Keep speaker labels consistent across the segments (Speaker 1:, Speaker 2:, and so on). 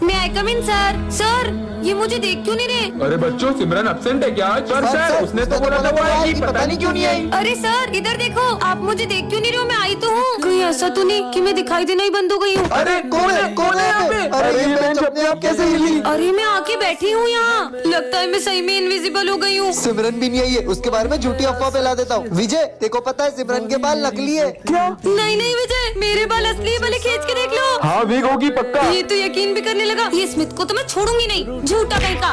Speaker 1: मैं आई कम इन sir. Sir ये मुझे देख क्यों नहीं रहे?
Speaker 2: अरे बच्चों, सिमरन एब्सेंट है क्या? सर उसने तो बोला था वो आएगी, पता नहीं क्यों नहीं आई।
Speaker 1: अरे सर इधर देखो, आप मुझे देख क्यों नहीं रहे हो? मैं आई तो हूँ। कहीं ऐसा तो नहीं कि मैं दिखाई देना ही बंद हो गई हूँ?
Speaker 2: अरे कौन है यहाँ पे? अरे ये बेंच अपने आप कैसे हिली?
Speaker 1: अरे मैं आके बैठी हूँ यहाँ, लगता है मैं सही में इनविजिबल हो गई हूँ।
Speaker 3: सिमरन भी नहीं आई है, उसके बारे में झूठी अफवाह फैला देता हूँ। विजय तेको पता है सिमरन के बाल नकली है क्या?
Speaker 1: नहीं नहीं विजय, मेरे बाल असली है, भले खींच के देख लो।
Speaker 2: हाँ विग होगी पक्का।
Speaker 1: ये तो यकीन भी करने लगा। ये स्मिथ को तो मैं छोड़ूंगी नहीं, झूठा कहीं का।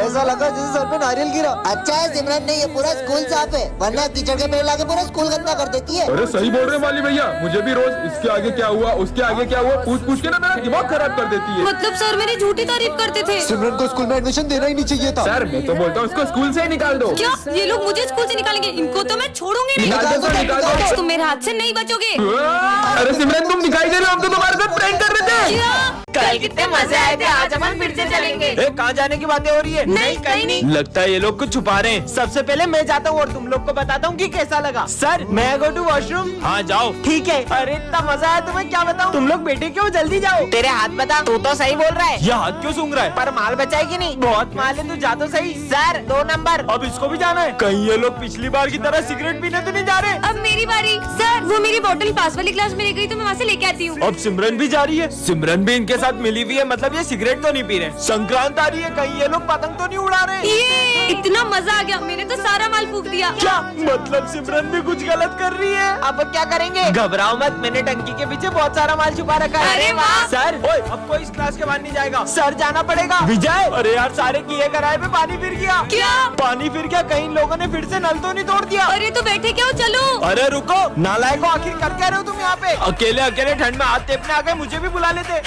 Speaker 3: ऐसा लगा जैसे सर पे नारियल गिरा। अच्छा है सिमरन नहीं, ये पूरा स्कूल साफ है, वरना कीचड़ के पेड़ लाके पूरा स्कूल गंदा कर देती है।
Speaker 2: अरे सही बोल रहे हैं माली भैया, मुझे भी रोज इसके आगे क्या हुआ, उसके आगे क्या हुआ पूछ के ना मेरा दिमाग खराब कर देती है।
Speaker 1: मतलब सर मेरी झूठी तारीफ करते थे।
Speaker 3: सिमरन को स्कूल में एडमिशन देना ही नहीं चाहिए था।
Speaker 2: सर मैं तो बोलता हूँ इसको स्कूल से ही निकाल दो।
Speaker 1: क्या ये लोग मुझे स्कूल से निकालेंगे? इनको तो मैं छोड़ूंगी नहीं।
Speaker 2: निकाल दो, निकाल दो।
Speaker 1: आज तुम मेरे हाथ से नहीं बचोगे।
Speaker 2: अरे सिमरन तुम दिखाई दे रहे हो, हम तो तुम्हारे साथ प्रैंक कर रहे थे।
Speaker 1: क्या?
Speaker 4: कल कितने मजे आए थे, आज हम फिर से चलेंगे।
Speaker 5: कहाँ जाने की बातें हो रही है?
Speaker 1: नहीं कहीं नहीं।
Speaker 5: लगता है ये लोग कुछ छुपा रहे हैं। सबसे पहले मैं जाता हूँ और तुम लोग को बताता हूँ कि कैसा लगा। सर मैं गो टू वॉशरूम। हाँ जाओ। ठीक है। अरे इतना मजा आया तुम्हें क्या बताऊँ। तुम लोग बैठे क्यों, जल्दी जाओ।
Speaker 4: तेरे हाथ बता, तू तो सही बोल रहा है।
Speaker 5: ये हाथ क्यों सूंघ रहा है?
Speaker 4: पर माल बचाएगी नहीं।
Speaker 5: बहुत माल है, तू जा तो सही।
Speaker 4: Sir 2 number.
Speaker 5: अब इसको भी जाना है? कहीं ये लोग पिछली बार की तरह सिगरेट पीने तो नहीं जा रहे?
Speaker 1: अब मेरी बारी। सर वो मेरी बोतल पास वाली क्लास में रह गई, तो मैं वहाँ से लेके आती हूँ।
Speaker 5: अब सिमरन भी जा रही है। सिमरन भी इनके साथ मिली हुई है, मतलब ये सिगरेट तो नहीं पी रहे। संक्रांत आ रही है, कहीं ये लोग पतंग तो नहीं उड़ा रहे?
Speaker 1: ये इतना मजा आ गया, मैंने तो सारा माल फूक दिया।
Speaker 5: क्या मतलब सिमरन भी कुछ गलत कर रही है?
Speaker 4: अब क्या करेंगे?
Speaker 5: घबराओ मत, मैंने टंकी के पीछे बहुत सारा माल छुपा रखा है।
Speaker 1: अरे वाह।
Speaker 5: सर ओए, अब कोई इस क्लास के बाहर नहीं जाएगा। सर जाना पड़ेगा। विजय अरे यार, सारे किए कराए पे पानी फिर गया।
Speaker 1: क्या?
Speaker 5: पानी फिर गया? कहीं लोगों ने फिर से नल तो नहीं तोड़ दिया?
Speaker 1: अरे तो बैठे क्या हो, चलो।
Speaker 5: अरे रुको, नालायको आखिर कर क्या रहे हो तुम यहाँ पे? अकेले अकेले ठंड में हाथ टेपने आ गए, मुझे भी बुला लेते।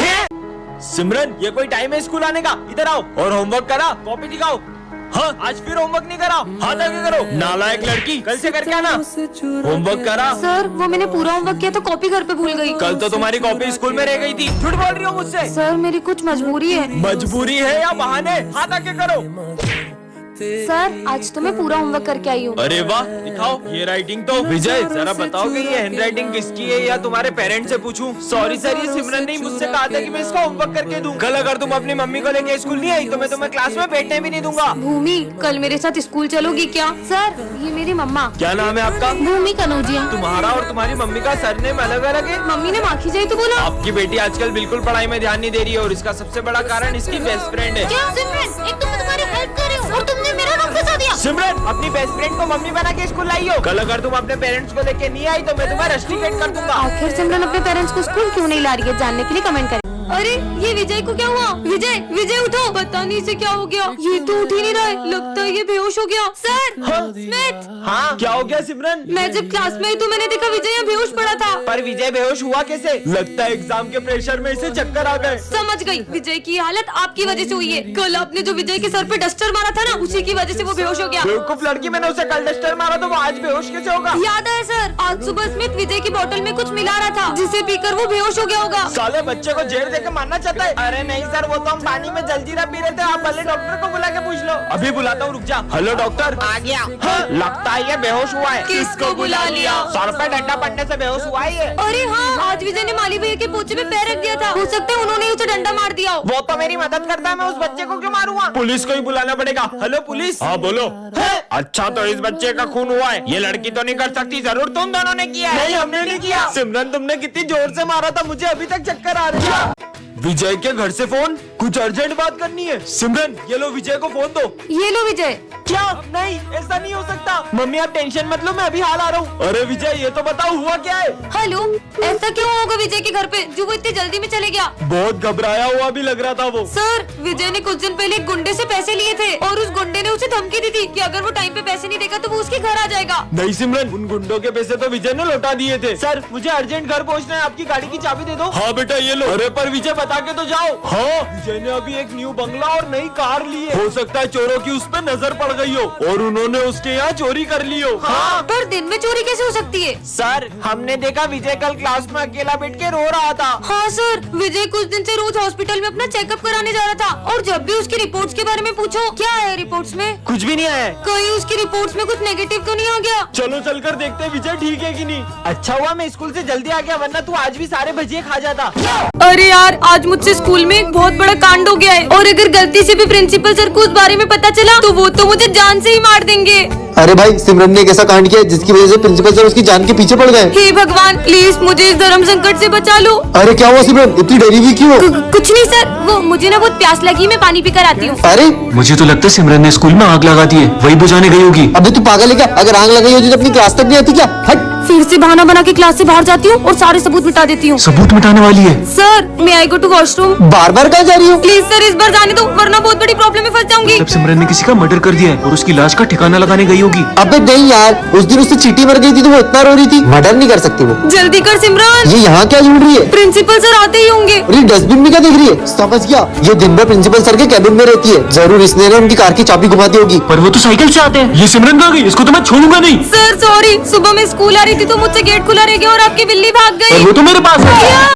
Speaker 5: सिमरन ये कोई टाइम है स्कूल आने का? इधर आओ। और होमवर्क करा? कॉपी दिखाओ। हाँ आज फिर होमवर्क नहीं करा? हाथ आगे करो। नालायक लड़की, कल से करके आना। होमवर्क करा?
Speaker 1: सर वो मैंने पूरा होमवर्क किया तो कॉपी घर पे भूल गई।
Speaker 5: कल तो तुम्हारी कॉपी स्कूल में रह गई थी। झूठ बोल रही हो मुझसे।
Speaker 1: सर मेरी कुछ मजबूरी है।
Speaker 5: मजबूरी है या बहाने? हाथ आगे करो।
Speaker 1: सर आज तो मैं पूरा होमवर्क करके आई हूँ।
Speaker 5: अरे वाह, दिखाओ ये राइटिंग तो। विजय जरा बताओ कि ये हैंड राइटिंग किसकी है, या तुम्हारे पेरेंट्स से पूछूं? सॉरी सर, ये सिमरन ने मुझसे कहा था कि मैं इसका होमवर्क करके दूं। कल अगर तुम अपनी मम्मी को लेके स्कूल नहीं आई तो मैं तुम्हें क्लास में बैठने भी नहीं दूंगा।
Speaker 1: भूमि कल मेरे साथ स्कूल चलोगी क्या? सर ये मेरी मम्मा।
Speaker 5: क्या नाम है आपका?
Speaker 1: भूमि कनौजिया।
Speaker 5: तुम्हारा और तुम्हारी मम्मी का सरनेम अलग अलग है?
Speaker 1: मम्मी ने माखी जाए तो बोला।
Speaker 5: आपकी बेटी आजकल बिल्कुल पढ़ाई में ध्यान नहीं दे रही है, और इसका सबसे बड़ा कारण इसकी बेस्ट फ्रेंड है।
Speaker 1: क्या सिमरन, एक तो मैं तुम्हारी हेल्प कर रही हूँ और तुमने मेरा नाम फंसा दिया।
Speaker 5: सिमरन अपनी बेस्ट फ्रेंड को मम्मी बना के स्कूल लाई हो। कल अगर तुम अपने पेरेंट्स को लेके नहीं आई तो मैं तुम्हें रस्टिकेट कर दूंगा।
Speaker 1: आखिर सिमरन अपने पेरेंट्स को स्कूल क्यों नहीं ला रही है, जानने के लिए कमेंट करें। अरे ये विजय को क्या हुआ? विजय विजय उठो, पता नहीं इसे क्या हो गया, ये तो उठ ही नहीं रहा है, लगता है ये बेहोश हो गया। Sir Smith.
Speaker 5: हाँ क्या हो गया सिमरन?
Speaker 1: मैं जब क्लास में आई तो मैंने देखा विजय यहाँ बेहोश पड़ा था।
Speaker 5: पर विजय बेहोश हुआ कैसे? लगता है एग्जाम के प्रेशर में इसे चक्कर आ गए।
Speaker 1: समझ गई, विजय की हालत आपकी वजह से हुई है। कल आपने जो विजय के सर पे डस्टर मारा था ना, उसी की वजह से वो बेहोश हो गया।
Speaker 5: बेवकूफ लड़की, मैंने उसे कल डस्टर मारा तो वो आज बेहोश कैसे होगा?
Speaker 1: याद है सर, आज सुबह स्मिथ विजय की बोतल में कुछ मिला रहा था, जिसे पीकर वो बेहोश हो गया होगा।
Speaker 5: साले बच्चे को जेल देकर मारना चाहता है। अरे नहीं सर, वो तो हम पानी में जलजीरा पी रहे थे, आप भले डॉक्टर को बुला के पूछ लो। अभी बुलाता हूँ, रुक जा। Hello doctor.
Speaker 4: आ गया।
Speaker 5: हाँ, लगता है ये बेहोश हुआ है।
Speaker 1: किसको बुला लिया?
Speaker 5: सर पे डंडा पड़ने से बेहोश हुआ है ये।
Speaker 1: अरे हाँ, आज विजय ने माली भैया के पोछे में पैर रख दिया था, हो सकता है उन्होंने उसे डंडा मार दिया हो।
Speaker 4: वो तो मेरी मदद करता है, मैं उस बच्चे को क्यों मारूंगा?
Speaker 5: पुलिस को ही बुलाना पड़ेगा। Hello police. हाँ बोलो। अच्छा तो इस बच्चे का खून हुआ है, ये लड़की तो नहीं कर सकती, जरूर तुम दोनों ने किया है।
Speaker 4: नहीं हमने नहीं किया।
Speaker 5: सिमरन तुमने कितनी जोर से मारा था, मुझे अभी तक चक्कर आ रही है। विजय के घर से फोन, कुछ अर्जेंट बात करनी है। सिमरन ये लो, विजय को फोन दो।
Speaker 1: ये लो विजय।
Speaker 5: क्या? नहीं ऐसा नहीं हो सकता। मम्मी आप टेंशन मत लो, मैं अभी हाल आ रहा हूँ। अरे विजय ये तो बताओ हुआ क्या है?
Speaker 1: हेलो, ऐसा क्यों होगा विजय के घर पे जो वो इतनी जल्दी में चले गया?
Speaker 5: बहुत घबराया हुआ भी लग रहा था वो।
Speaker 1: सर विजय ने कुछ दिन पहले एक गुंडे से पैसे लिए थे और उस गुंडे ने उसे धमकी दी थी कि अगर वो टाइम पे पैसे नहीं देगा तो वो उसके घर आ जाएगा।
Speaker 5: नहीं सिमरन, उन गुंडों के पैसे तो विजय ने लौटा दिए थे। सर मुझे अर्जेंट घर पहुँचना है, आपकी गाड़ी की चाबी दे दो। हाँ बेटा ये लो। अरे पर विजय बता के तो जाओ। हाँ विजय ने अभी एक न्यू बंगला और नई कार ली है, हो सकता है चोरों की उस पर नजर पड़ गई हो और उन्होंने उसके यहाँ चोरी कर ली हो।
Speaker 4: हाँ।
Speaker 1: पर दिन में चोरी कैसे हो सकती है?
Speaker 4: सर हमने देखा विजय कल क्लास में अकेला बैठ के रो रहा था।
Speaker 1: हाँ सर, विजय कुछ दिन से रोज हॉस्पिटल में अपना चेकअप कराने जा रहा था और जब भी उसकी रिपोर्ट्स के बारे में पूछो, क्या है रिपोर्ट्स में?
Speaker 5: कुछ भी नहीं आया।
Speaker 1: कहीं उसकी रिपोर्ट्स में कुछ नेगेटिव तो नहीं आ गया?
Speaker 5: चलो चलकर देखते हैं विजय ठीक है कि नहीं।
Speaker 4: अच्छा हुआ मैं स्कूल से जल्दी आ गया, वरना तू आज भी सारे भजिए खा जाता।
Speaker 1: अरे यार, आज मुझसे स्कूल में एक बहुत बड़ा कांड हो गया है और अगर गलती से भी प्रिंसिपल सर को उस बारे में पता चला तो वो तो मुझे जान से ही मार देंगे।
Speaker 3: अरे भाई, सिमरन ने एक ऐसा कांड किया जिसकी वजह से प्रिंसिपल सर उसकी जान के पीछे पड़ गए।
Speaker 1: हे भगवान, प्लीज मुझे इस धर्म संकट से बचा लो।
Speaker 3: अरे क्या हुआ सिमरन, इतनी डरी हुई क्यों?
Speaker 1: कुछ नहीं सर, वो मुझे ना बहुत प्यास लगी, मैं पानी पीकर आती हूँ।
Speaker 3: अरे
Speaker 6: मुझे तो लगता है सिमरन ने स्कूल में आग लगा दी है, वही बुझाने गई होगी।
Speaker 3: अबे तू पागल है क्या? अगर आग लगाई होती तो अपनी क्लास तक नहीं आती क्या? हट।
Speaker 1: फिर से बहाना बना के क्लास से बाहर जाती हूँ और सारे सबूत मिटा देती हूँ।
Speaker 6: सबूत मिटाने वाली है।
Speaker 1: सर, मैं आई गो टू वॉशरूम।
Speaker 3: बार बार कहाँ जा रही हो?
Speaker 1: प्लीज सर, इस बार जाने दो वरना बहुत बड़ी प्रॉब्लम में फंस जाऊंगी।
Speaker 6: तब सिमरन ने किसी का मर्डर कर दिया है और उसकी लाश का ठिकाना लगाने गई होगी।
Speaker 3: अबे नहीं यार, उस दिन उससे चींटी मर गई थी तो वो इतना रो रही थी। मर्डर नहीं कर सकती वो।
Speaker 1: जल्दी कर सिमरन,
Speaker 3: ये यहाँ क्या ढूंढ रही है?
Speaker 1: प्रिंसिपल सर आते ही होंगे।
Speaker 3: अरे डस्टबिन में क्या देख रही है? समझ गया, ये दिन भर प्रिंसिपल सर के कैबिन में रहती है। जरूर इसने ना उनकी कार की चाबी घुमा दी होगी।
Speaker 6: पर वो तो साइकिल से आते हैं। ये सिमरन कहाँ गई? इसको तो मैं छोड़ूंगा नहीं।
Speaker 1: सर सॉरी, सुबह मैं स्कूल आ रही थी तो मुझसे गेट खुला रह गया और आपकी बिल्ली भाग
Speaker 6: और
Speaker 1: गई।
Speaker 6: वो तो मेरे पास है।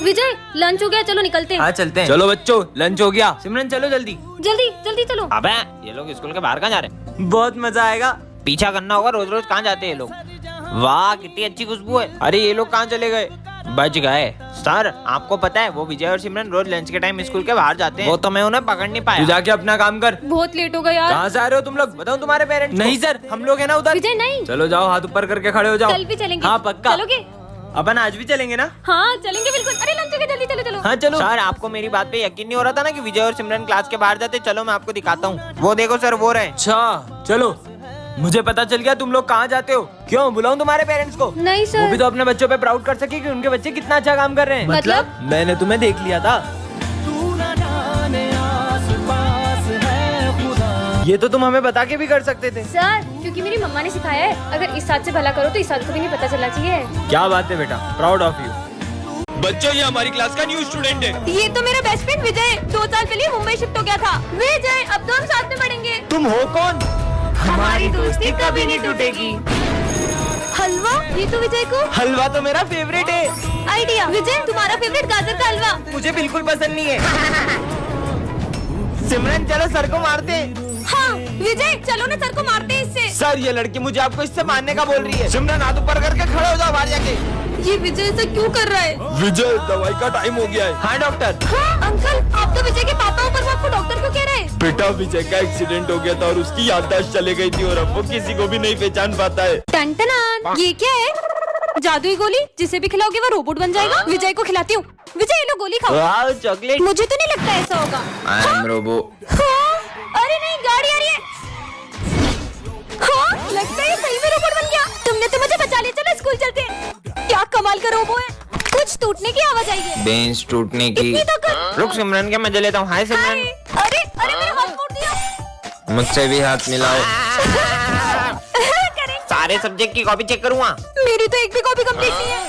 Speaker 1: विजय, लंच हो गया, चलो निकलते हैं।
Speaker 5: हाँ चलते हैं। चलो बच्चों, लंच हो गया। सिमरन चलो जल्दी।
Speaker 1: जल्दी जल्दी चलो।
Speaker 4: अबे ये लोग स्कूल के बाहर कहाँ जा रहे हैं?
Speaker 5: बहुत मजा आएगा।
Speaker 4: पीछा करना होगा, रोज रोज कहाँ जाते हैं ये लोग? वाह कितनी अच्छी खुशबू है। अरे ये लोग कहाँ चले गए? बच गए। सर आपको पता है वो विजय और सिमरन रोज लंच के टाइम स्कूल के बाहर जाते हैं। वो तो मैं उन्हें पकड़ नहीं
Speaker 5: तू
Speaker 4: पाया।
Speaker 5: जाके अपना काम कर।
Speaker 1: बहुत लेट हो गया यार।
Speaker 5: कहाँ से आ रहे हो तुम लोग? बताओ तुम्हारे पेरेंट्स। नहीं सर, हम लोग है ना उधर।
Speaker 1: विजय नहीं,
Speaker 5: चलो जाओ, हाथ ऊपर करके खड़े हो जाओ।
Speaker 1: कल भी चलेंगे।
Speaker 5: हाँ पक्का।
Speaker 1: चलोगे?
Speaker 5: अपन आज भी चलेंगे ना?
Speaker 1: हाँ चलेंगे बिल्कुल। अरे लंच हो गया, जल्दी चलो चलो।
Speaker 5: हाँ चलो।
Speaker 4: सर आपको मेरी बात पे यकीन नहीं हो रहा था ना कि विजय और सिमरन क्लास के बाहर जाते? चलो मैं आपको दिखाता हूँ। वो देखो सर, वो रहे।
Speaker 5: अच्छा चलो, मुझे पता चल गया तुम लोग कहाँ जाते हो। क्यों बुलाऊं तुम्हारे पेरेंट्स को?
Speaker 1: नहीं
Speaker 5: वो भी
Speaker 1: सर।
Speaker 5: तो अपने बच्चों पे प्राउड कर सके कि उनके बच्चे कितना अच्छा काम कर रहे हैं।
Speaker 1: मतलब?
Speaker 5: मैंने तुम्हें देख लिया था। ये तो तुम हमें बता के भी कर सकते थे।
Speaker 1: सर, क्योंकि मेरी मम्मा ने सिखाया है, अगर इस साथ से भला करो तो इस साथ को भी नहीं पता चलना चाहिए।
Speaker 5: क्या बात है बेटा, प्राउड ऑफ यू। बच्चों, ये हमारी क्लास का न्यू स्टूडेंट है।
Speaker 1: ये तो मेरा बेस्ट फ्रेंड विजय 2 साल पहले मुंबई शिफ्ट हो गया था। विजय, अब तो हम साथ में पढ़ेंगे।
Speaker 5: तुम हो कौन?
Speaker 1: हमारी दोस्ती कभी नहीं टूटेगी। हलवा, ये तो विजय को
Speaker 5: हलवा तो मेरा फेवरेट है।
Speaker 1: आइडिया। विजय, तुम्हारा फेवरेट गाजर का हलवा।
Speaker 5: मुझे बिल्कुल पसंद नहीं है। सिमरन चलो सर को मारते हैं।
Speaker 1: हाँ विजय, चलो ना सर को मारते हैं इससे।
Speaker 5: सर ये लड़की मुझे आपको इससे मारने का बोल रही है। सिमरन हाथ ऊपर करके खड़े हो जाओ बाहर जाके।
Speaker 1: ये विजय ऐसा क्यों कर रहा है?
Speaker 2: विजय, दवाई का टाइम हो गया है।
Speaker 5: हाँ डॉक्टर।
Speaker 1: हाँ अंकल, आप तो विजय के पापा हो, पर वो आपको डॉक्टर क्यों कह रहे हैं?
Speaker 2: बेटा, विजय का एक्सीडेंट हो गया था और उसकी याददाश्त चले गई थी और अब वो किसी को भी नहीं पहचान पाता है।
Speaker 1: टन-टनान, ये क्या है? जादुई गोली, जिसे भी खिलाओगे वो रोबोट बन जाएगा। विजय को खिलाती हूँ। विजय, ये लो गोली खाओ।
Speaker 5: वाह चॉकलेट।
Speaker 1: मुझे तो नहीं लगता ऐसा होगा।
Speaker 5: I am robo.
Speaker 1: हाँ? अरे नहीं, गाड़ी आ रही है। हाँ, लगता है ये सही में रोबोट बन गया। तुमने तो मुझे बचा लिया, चलो स्कूल चलते हैं। क्या कमाल का रोबो है। कुछ टूटने की आवाज आई है।
Speaker 4: बेंच टूटने की।
Speaker 1: इतनी ताकत।
Speaker 4: रुक सिमरन के मजे लेता हूँ। हाय
Speaker 1: हाय।
Speaker 4: सिमरन,
Speaker 1: अरे अरे, मेरा हाथ मोड़ दिया।
Speaker 4: मुझसे भी हाथ मिलाओ।
Speaker 1: करें।
Speaker 4: सारे सब्जेक्ट की कॉपी चेक करूँगा।
Speaker 1: मेरी तो एक भी कॉपी कंप्लीट नहीं है।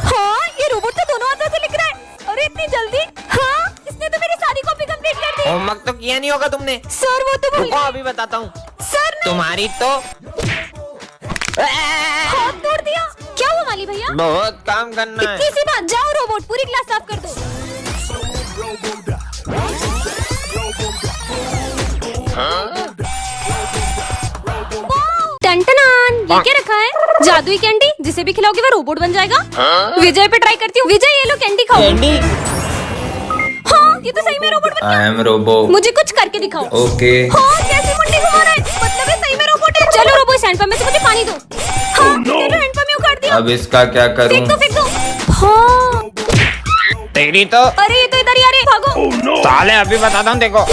Speaker 1: हाँ, ये रोबोट तो दोनों हाथों से लिख रहा है। अरे इतनी जल्दी? हाँ, इसने तो मेरी सारी कॉपी कंप्लीट कर दी।
Speaker 4: होमवर्क तो किया नहीं होगा तुमने।
Speaker 1: सर वो तो भूल
Speaker 4: रुको
Speaker 1: गए।
Speaker 4: अभी बताता हूँ।
Speaker 1: सर ने
Speaker 4: तुम्हारी तो
Speaker 1: हाथ तोड़ दिया। क्या हुआ माली भैया?
Speaker 4: बहुत काम करना है।
Speaker 1: इतनी सी बात, जाओ रोबोट पूरी क्लास साफ कर दो। टन-टनान, ये क्या रखा है? जादुई कैंडी, जिसे भी खिलाओगे वो रोबोट बन जाएगा। विजय पे ट्राई करती हूँ। विजय, ये लो कैंडी खाओ।
Speaker 4: कैंडी।
Speaker 1: हाँ, ये तो सही में रोबोट बन गया।
Speaker 4: I am robo.
Speaker 1: मुझे कुछ करके दिखाओ।
Speaker 4: ओके।
Speaker 1: हाँ, कैसी मुंडी घुमा रहा है? मतलब ये सही में रोबोट है। चलो रोबो, इस हैंडपंप में से मुझे पानी दो। हाँ, चलो हैंडपंप में उखाड़ दिया।
Speaker 4: अब इसका क्या करूँ?
Speaker 1: फेंक दो फेंक दो। हाँ,
Speaker 4: तेरी तो।
Speaker 1: अरे ये तो इधर ही आ रहे, भागो।
Speaker 4: साले अभी बताता हूँ देखो।
Speaker 1: हाँ,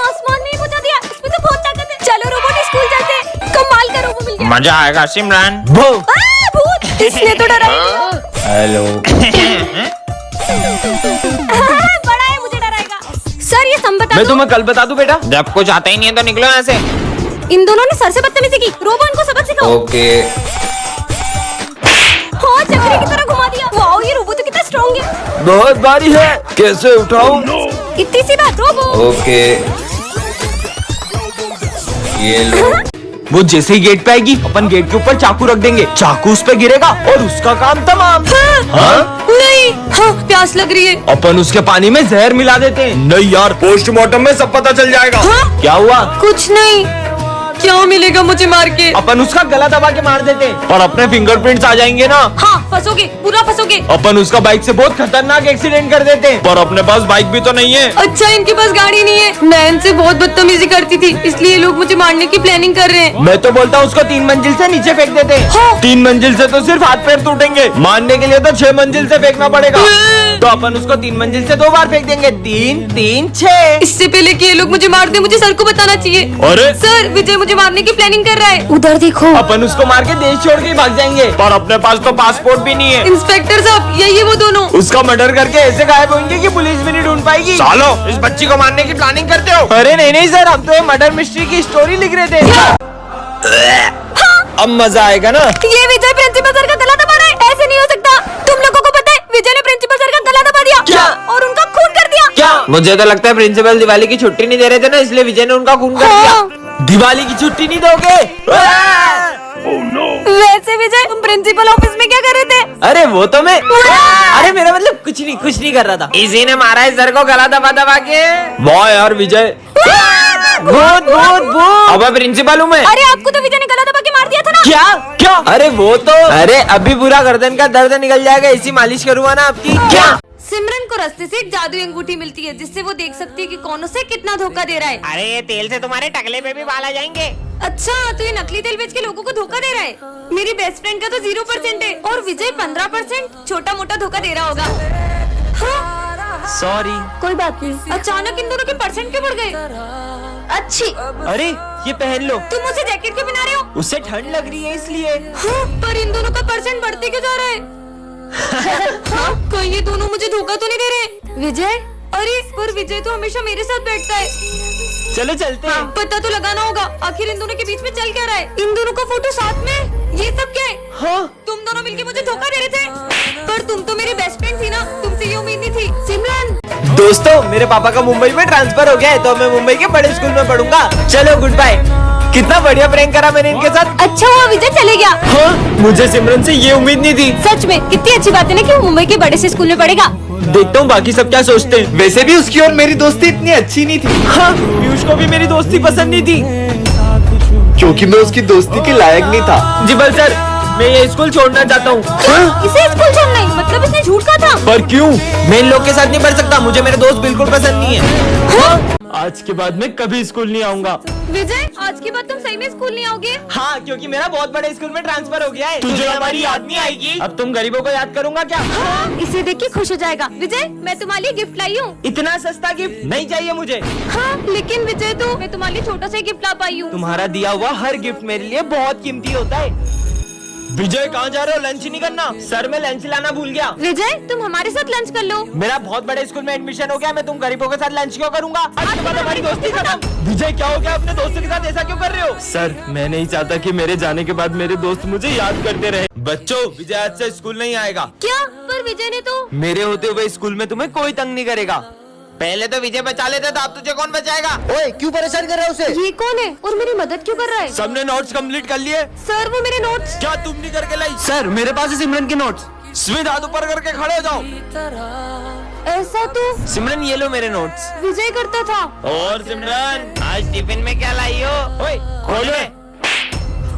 Speaker 1: आसमान में ही बुझा दिया। इसमें तो बहुत ताकत है। चलो रोबोट, स्कूल चलते हैं। कमाल का रोबो मिल गया।
Speaker 4: मजा आएगा सिमरन।
Speaker 1: भूत, इसने तो डरा ही दिया।
Speaker 4: हेलो।
Speaker 1: बड़ा है, मुझे डराएगा। सर ये सम बता
Speaker 5: मैं
Speaker 1: दो।
Speaker 5: तुम्हें कल बता दूं बेटा।
Speaker 4: जब कुछ आता ही नहीं है तो निकलो यहाँ से।
Speaker 1: इन दोनों ने सर से बदतमीजी की। रोबो, इनको सबक सिखाओ।
Speaker 4: ओके।
Speaker 1: हाँ, चक्री की तरह घुमा दिया। वाओ, ये रोबो तो कितना स्ट्रॉन्ग है।
Speaker 5: बहुत भारी है, कैसे उठाऊं?
Speaker 1: इतनी सी बात रोबो।
Speaker 4: ओके।
Speaker 5: ये लो। वो जैसे ही गेट पे आएगी अपन गेट के ऊपर चाकू रख देंगे, चाकू उस पे गिरेगा और उसका काम तमाम। हाँ?
Speaker 1: नहीं, हाँ प्यास लग रही है।
Speaker 5: अपन उसके पानी में जहर मिला देते हैं। नहीं यार, पोस्टमार्टम में सब पता चल जाएगा।
Speaker 1: हाँ?
Speaker 5: क्या हुआ?
Speaker 1: कुछ नहीं। क्या मिलेगा मुझे मार के?
Speaker 5: अपन उसका गला दबा के मार देते हैं और अपने फिंगरप्रिंट्स आ जाएंगे ना।
Speaker 1: हाँ फंसोगे, पूरा फंसोगे।
Speaker 5: अपन उसका बाइक से बहुत खतरनाक एक्सीडेंट कर देते हैं, पर अपने पास बाइक भी तो नहीं है।
Speaker 1: अच्छा इनके पास गाड़ी नहीं है। मैं इनसे बहुत बदतमीजी करती थी, इसलिए लोग मुझे मारने की प्लानिंग कर रहे हैं।
Speaker 5: मैं तो बोलता हूँ उसको 3 मंजिल से नीचे फेंक देते हैं।
Speaker 1: हाँ।
Speaker 5: 3 मंजिल से तो सिर्फ हाथ पैर टूटेंगे, मारने के लिए तो 6 मंजिल से फेंकना पड़ेगा। तो अपन उसको 3 मंजिल से 2 बार फेंक देंगे। 3 3 6।
Speaker 1: इससे पहले कि ये लोग मुझे मार दे, मुझे सर को बताना चाहिए।
Speaker 5: अरे
Speaker 1: सर, विजय मुझे मारने की प्लानिंग कर रहा है। उधर देखो।
Speaker 5: अपन उसको मार के देश छोड़ के ही भाग जाएंगे, पर अपने पास तो पासपोर्ट भी नहीं है।
Speaker 1: इंस्पेक्टर साहब, यही है वो दोनों।
Speaker 5: उसका मर्डर करके ऐसे गायब होंगे कि पुलिस भी नहीं ढूंढ पाएगी। सालो, इस बच्ची को मारने की प्लानिंग करते हो? अरे नहीं सर, हम तो ये मर्डर मिस्ट्री की स्टोरी लिख रहे थे। अब मजा आएगा ना।
Speaker 1: ये विजय प्रिंसिपल सर का गला दबा रहा है। ऐसे नहीं हो सकता। तुम लोगों को पता है विजय ने प्रिंसिपल सर का गला दबा दिया।
Speaker 5: क्या?
Speaker 1: और उनका खून कर दिया।
Speaker 5: क्या?
Speaker 4: मुझे तो लगता है प्रिंसिपल दिवाली की छुट्टी नहीं दे रहे थे ना, इसलिए विजय ने उनका खून कर दिया।
Speaker 1: हाँ।
Speaker 5: दिवाली की छुट्टी नहीं दोगे?
Speaker 1: वैसे विजय, तुम प्रिंसिपल ऑफिस में क्या कर रहे थे?
Speaker 5: अरे वो तो मैं,
Speaker 1: वाह!
Speaker 5: अरे मेरा मतलब कुछ नहीं कर रहा था।
Speaker 4: इसी ने मारा है सर को गला दबा दबा के।
Speaker 5: वाह यार विजय,
Speaker 4: भूत भूत भूत। अब प्रिंसिपल हूँ मैं।
Speaker 1: अरे आपको तो विजय ने गला दबा के मार दिया था ना।
Speaker 5: क्या? अरे वो तो,
Speaker 4: अरे अभी पूरा गर्दन का दर्द निकल जाएगा, इसी मालिश करूँगा ना आपकी। क्या?
Speaker 1: सिमरन को रास्ते से एक जादुई अंगूठी मिलती है, जिससे वो देख सकती है कि कौन उसे कितना धोखा दे रहा है।
Speaker 4: अरे ये तेल से तुम्हारे टकले पे भी बाल आ जाएंगे।
Speaker 1: अच्छा, तो ये नकली तेल बेच के लोगों को धोखा दे रहा है। मेरी बेस्ट फ्रेंड का तो 0% है और विजय 15%। छोटा मोटा धोखा दे रहा होगा। हाँ?
Speaker 5: सॉरी।
Speaker 1: कोई बात नहीं। अचानक इन दोनों के परसेंट क्यों बढ़ गए? अच्छी।
Speaker 5: अरे ये पहन लो।
Speaker 1: तुम उसे जैकेट क्यों पहना रहे हो?
Speaker 5: उससे ठंड लग रही है इसलिए।
Speaker 1: हाँ, पर इन दोनों का परसेंट बढ़ते क्यों जा रहा है? हाँ, कहीं ये दोनों मुझे धोखा तो नहीं दे रहे? विजय, अरे पर विजय तो हमेशा मेरे साथ बैठता है।
Speaker 5: चलो चलते हैं।
Speaker 1: पता तो लगाना होगा, आखिर इन दोनों के बीच में चल क्या रहा है? इन दोनों का फोटो साथ में, ये सब क्या है?
Speaker 5: हाँ?
Speaker 1: तुम दोनों मिलके मुझे धोखा दे रहे थे, पर तुम तो मेरी बेस्ट फ्रेंड थी ना, तुमसे ये उम्मीद नहीं थी। सिमरन,
Speaker 5: दोस्तों, मेरे पापा का मुंबई में ट्रांसफर हो गया है, तो मैं मुंबई के बड़े स्कूल में पढ़ूंगा। चलो गुड बाय। कितना बढ़िया प्रैंक करा मैंने इनके साथ।
Speaker 1: अच्छा हुआ विजय चले गया।
Speaker 5: हाँ? मुझे सिमरन से ये उम्मीद नहीं थी।
Speaker 1: सच में कितनी अच्छी बात है ना कि वो मुंबई के बड़े से स्कूल में पढ़ेगा।
Speaker 5: देखता हूँ बाकी सब क्या सोचते हैं।
Speaker 7: वैसे भी उसकी और मेरी दोस्ती इतनी अच्छी नहीं थी,
Speaker 5: हाँ, पीयूष को भी मेरी दोस्ती पसंद नहीं थी,
Speaker 7: क्योंकि मैं उसकी दोस्ती के लायक नहीं था।
Speaker 5: जिबल सर, मैं ये स्कूल छोड़ना चाहता हूँ।
Speaker 1: इसे स्कूल छोड़ना है, मतलब इसने झूठ कहा था।
Speaker 5: पर क्यों? मैं इन लोग के साथ नहीं पढ़ सकता, मुझे मेरे दोस्त बिल्कुल पसंद नहीं है। आज के बाद मैं कभी स्कूल नहीं आऊंगा।
Speaker 1: विजय, आज के बाद तुम सही में स्कूल नहीं आओगे?
Speaker 5: हाँ, क्योंकि मेरा बहुत बड़े स्कूल में ट्रांसफर हो गया है। तुझे हमारी याद नहीं आएगी? अब तुम गरीबों को याद करूंगा क्या?
Speaker 1: इसे देख के खुश हो जाएगा। विजय, मैं तुम्हारे लिए गिफ्ट लाई हूँ।
Speaker 5: इतना सस्ता गिफ्ट नहीं चाहिए मुझे।
Speaker 1: हाँ, लेकिन विजय तो मैं तुम्हारे लिए छोटा सा गिफ्ट ला पाई हूँ।
Speaker 5: तुम्हारा दिया हुआ हर गिफ्ट मेरे लिए बहुत कीमती होता है। विजय, कहाँ जा रहे हो? लंच नहीं करना? सर, मैं लंच लाना भूल गया।
Speaker 1: विजय, तुम हमारे साथ लंच कर लो।
Speaker 5: मेरा बहुत बड़े स्कूल में एडमिशन हो गया, मैं तुम गरीबों के साथ लंच क्यों करूंगा? आज के बाद हमारी दोस्ती खत्म। विजय, क्या हो गया? अपने दोस्तों के साथ ऐसा क्यों कर रहे हो? सर, मैं नहीं चाहता कि मेरे जाने के बाद मेरे दोस्त मुझे याद करते रहे। बच्चों, विजय आज से स्कूल नहीं आएगा।
Speaker 1: क्या? पर विजय ने तो।
Speaker 5: मेरे होते हुए स्कूल में तुम्हें कोई तंग नहीं करेगा।
Speaker 4: पहले तो विजय बचा लेता था, अब तुझे कौन बचाएगा?
Speaker 3: ओए, क्यों परेशान कर रहा है उसे?
Speaker 1: ये कौन है और मेरी मदद क्यों कर रहा है?
Speaker 5: सबने नोट्स कंप्लीट कर लिए?
Speaker 1: सर, वो मेरे नोट्स।
Speaker 5: क्या तुम नहीं करके लाई?
Speaker 7: सर, मेरे पास है सिमरन के नोट्स।
Speaker 5: स्मित, हाथ ऊपर करके खड़े हो जाओ।
Speaker 1: ऐसा तो
Speaker 5: सिमरन, ये लो मेरे नोट्स।
Speaker 1: विजय करता था।
Speaker 5: और सिमरन,
Speaker 4: आज टिफिन में क्या लाई हो?
Speaker 5: ओए, खोले।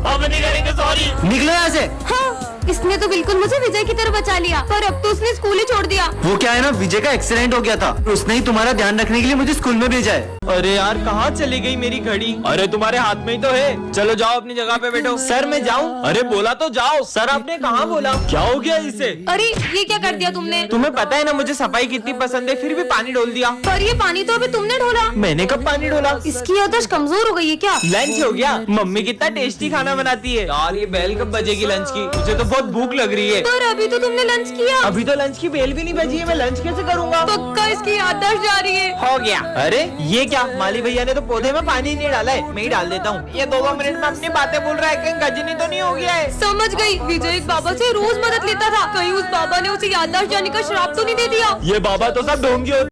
Speaker 5: अब नहीं करेंगे, सॉरी।
Speaker 7: निकलो यहाँ से।
Speaker 1: हाँ, इसने तो बिल्कुल मुझे विजय की तरह बचा लिया, पर अब तो उसने स्कूल ही छोड़ दिया।
Speaker 7: वो क्या है ना, विजय का एक्सीडेंट हो गया था, उसने ही तुम्हारा ध्यान रखने के लिए मुझे स्कूल में भेजा है।
Speaker 5: अरे यार, कहाँ चली गई मेरी घड़ी? अरे तुम्हारे हाथ में ही तो है। चलो जाओ अपनी जगह पे बैठो। सर, मैं जाऊँ? अरे बोला तो जाओ। सर, आपने कहाँ बोला? क्या हो गया इसे?
Speaker 1: अरे ये क्या कर दिया तुमने?
Speaker 5: तुम्हें पता है ना मुझे सफाई कितनी पसंद है, फिर भी पानी डोल दिया।
Speaker 1: पर ये पानी तो अभी तुमने ढोला।
Speaker 5: मैंने कब पानी डोला?
Speaker 1: इसकी याददाश्त कमजोर हो गई है क्या?
Speaker 5: लंच हो गया। मम्मी कितना टेस्टी खाना बनाती है यार। ये बेल कब बजेगी लंच की? मुझे तो बहुत भूख लग रही है।
Speaker 1: पर अभी तो तुमने लंच किया।
Speaker 5: अभी तो लंच की बेल भी नहीं बजी है, मैं लंच कैसे करूँगा?
Speaker 1: पक्का इसकी याददाश्त जा रही है।
Speaker 4: हो गया।
Speaker 5: अरे ये क्या, माली भैया ने तो पौधे में पानी नहीं डाला है, मैं ही डाल देता हूँ। ये 2 मिनट में अपनी बातें बोल रहा है, कहीं गजनी तो नहीं हो गया है?
Speaker 1: समझ गई। विजय एक बाबा से रोज मदद लेता था, कहीं उस बाबा ने उसे याददाश्त जाने का श्राप तो नहीं दे दिया?
Speaker 5: ये बाबा तो सब ढोंगी